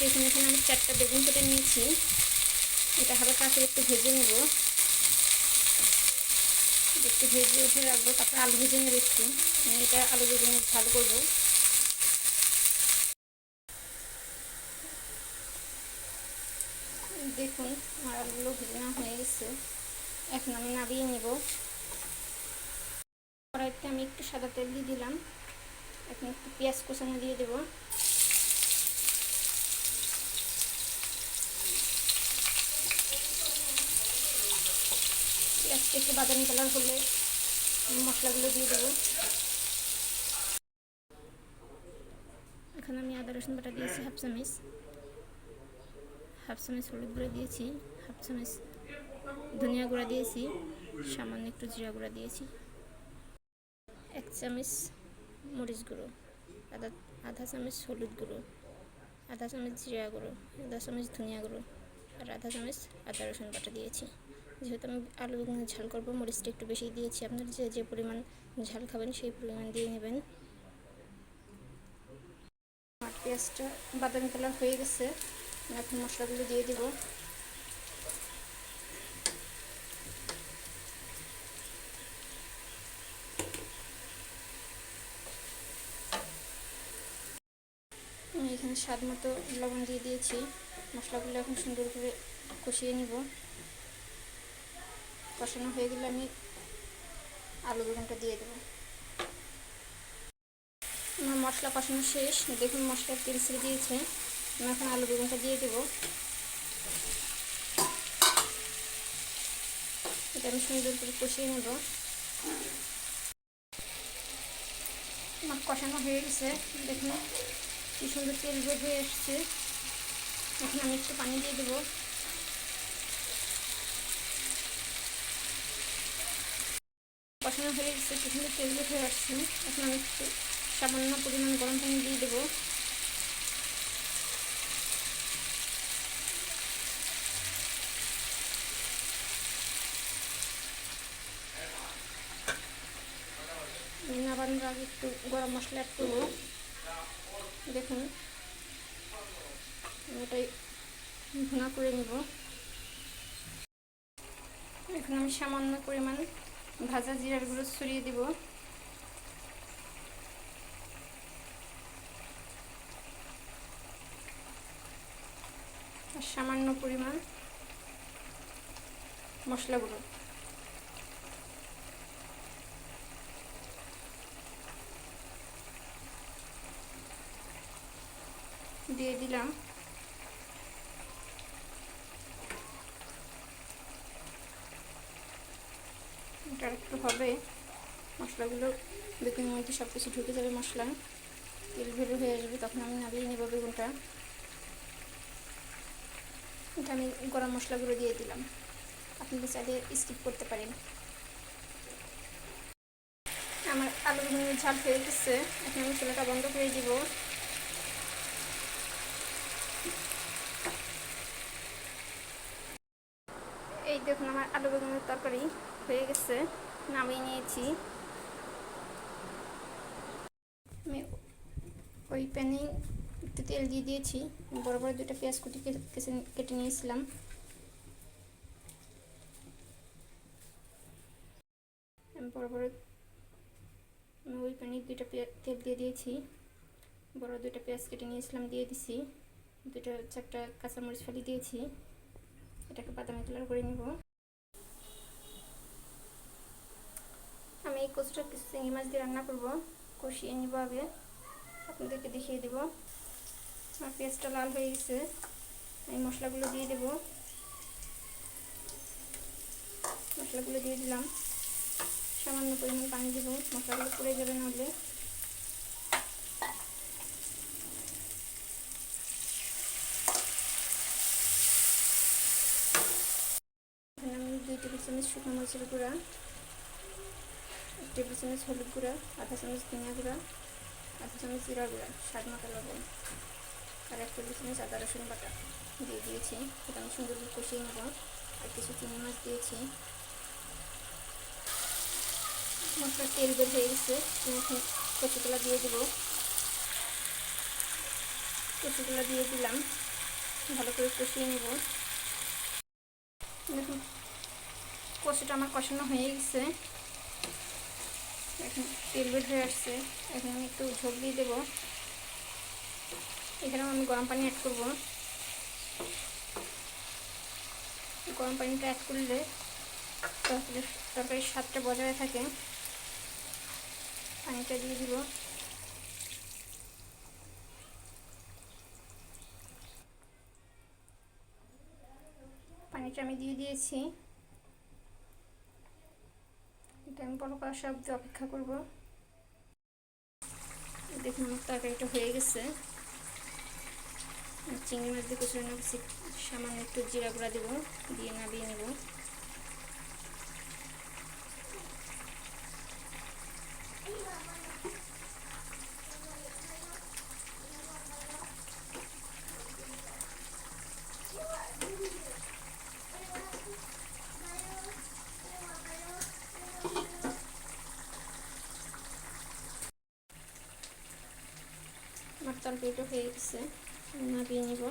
দেখুন এখানে আমি 4টা বেগুন কেটে নিয়েছি। এটা হালকা করে একটু ভেজে নেব, একটু ভেজে উঠে রাখবো। তারপর আলু ভেজে নেব একটু। এটা আলু বেগুনের ঝাল করবো। দেখুন আমার আলুগুলো ভেজে নেওয়া হয়ে গেছে। এখন আমি নামিয়ে নেব। কড়াইতে আমি একটু সাদা তেল দিয়ে দিলাম। এখন একটু পেঁয়াজ কুচানো দিয়ে দেবো। পেঁয়াজটা একটু বাদামি কালার হলে মশলাগুলো দিয়ে দেবো। এখন আমি আদা রসুন বাটা দিয়েছি হাফ চামচ, হলুদ গুঁড়া দিয়েছি, হাফ চামচ ধনিয়া গুঁড়া দিয়েছি, সামান্য একটু জিরা গুঁড়া দিয়েছি, 1 চামচ মরিচ গুঁড়ো, আধা চামচ হলুদ গুঁড়ো, আধা চামচ জিরা গুঁড়ো, আধা চামচ ধনিয়া গুঁড়ো আর আধা চামচ আদা রসুন বাটা দিয়েছি। যেহেতু আমি আলু বেগুনের ঝাল করবো, মরিচটা একটু বেশি দিয়েছি। আপনারা যে পরিমাণ ঝাল খাবেন সেই পরিমাণ দিয়ে নেবেন। আর পেঁয়াজটা বাদামি কালার হয়ে গেছে। এখন মশলাগুলো দিয়ে দেবো। আমি এখানে স্বাদ মতো লবণ দিয়ে দিয়েছি। মশলাগুলো এখন সুন্দর করে কষিয়ে নিব। কষানো হয়ে গেলে আমি আলু বেগুনটা দিয়ে দেবো। আমার মশলা কষানো শেষ। দেখুন মশলা তেল ছেড়ে দিয়েছে। আমি এখন আলু বেগুনটা দিয়ে দেবো। এটা আমি সুন্দর করে কষিয়ে নেব। আমার কষানো হয়ে গেছে। দেখুন কি সুন্দর তেল বের হয়ে এসছে। এখন আমি একটু পানি দিয়ে দেবো। কষানো হয়ে গেছে, কি সুন্দর তেল বের হয়ে আসছে। এখন আমি একটু সামান্য পরিমাণ গরম পানি দিয়ে দেবো। নামানোর আগে একটু গরম মশলা অ্যাড করবো। দেখুন ওটাই ভুনা করে নেব। এখন আমি সামান্য পরিমাণ ভাজা জিরার গুঁড়ো ছড়িয়ে দেব। আর সামান্য পরিমাণ মশলা গুঁড়ো দিয়ে দিলাম। এটা একটু হবে, মশলাগুলো বেগুনের মধ্যে সব কিছু ঢুকে যাবে, মশলা তেল বের হয়ে আসবে, তখন আমি নামিয়ে নেব বেগুনটা। এটা আমি গরম মশলাগুলো দিয়ে দিলাম। আপনারা চাইলে স্কিপ করতে পারেন। আমার আলু বেগুনের ঝাল হয়ে গেছে। এখন আমি চুলাটা বন্ধ করে দিব। এই দেখুন আমার আলু বেগুনের তরকারি হয়ে গেছে, নামিয়ে নিয়েছি। আমি ওই প্যানে একটু তেল দিয়ে দিয়েছি। বড় বড় 2টা পেঁয়াজ কুটি কেটে নিয়েছিলাম। বড় বড় আমি ওই প্যানে 2টা তেল দিয়ে দিয়েছি। বড় 2টা পেঁয়াজ কেটে নিয়েছিলাম, দিয়ে দিছি। 2-4টা কাঁচামরিচ ফালি দিয়েছি। এটাকে বাদামি কালার করে নিব। আমি এই কচুটা কিছু চিংড়ি মাছ দিয়ে রান্না করব, কষিয়ে নিব আগে, আপনাদেরকে দেখিয়ে দেব। আমার পেঁয়াজটা লাল হয়ে গেছে। আমি মশলাগুলো দিয়ে দেব। মশলাগুলো দিয়ে দিলাম। সামান্য পরিমাণ পানি দেব, মশলাগুলো পুড়ে যাবে নাহলে। এখানে আমি 2 টেবিল চামচ শুকনো মরিচের গুঁড়া, 1 টেবিল চামচ হলুদ গুঁড়া, আধা চামচ ধনিয়া গুঁড়া, আধা চামচ জিরা গুঁড়া, স্বাদ মতো লবণ আর 1 টেবিল চামচ আদা রসুন বাটা দিয়ে দিয়েছি। এটা আমি সুন্দর করে কষিয়ে নেব। আর কিছু চিংড়ি মাছ দিয়েছি। মশলার তেল বের হয়ে গেছে। এখন কচুগুলো দিয়ে দেবো। কচুগুলো দিয়ে দিলাম। ভালো করে কষিয়ে নেব। দেখুন কষিটা আমার কষানো হয়ে গেছে, এখন তেল বের হয়ে আসছে। এখন আমি একটু ঝোল দিয়ে দেবো। এখানেও আমি গরম পানি অ্যাড করব। গরম পানিটা অ্যাড করলে তরকারির স্বাদটা বজায় থাকে। পানিটা দিয়ে দিব। পানিটা আমি দিয়ে দিয়েছি। এটা আমি বড় কষা অবধি অপেক্ষা করব। দেখুন আমার তরকারিটা হয়ে গেছে। চিংড়ি মাছ দিয়ে কচুরি রান্না করছি, সামান্য একটু জিরা গুঁড়া দেবো, দিয়ে নাড়িয়ে নেব। আমার তরকারিটা হয়ে গেছে, নামিয়ে নেব।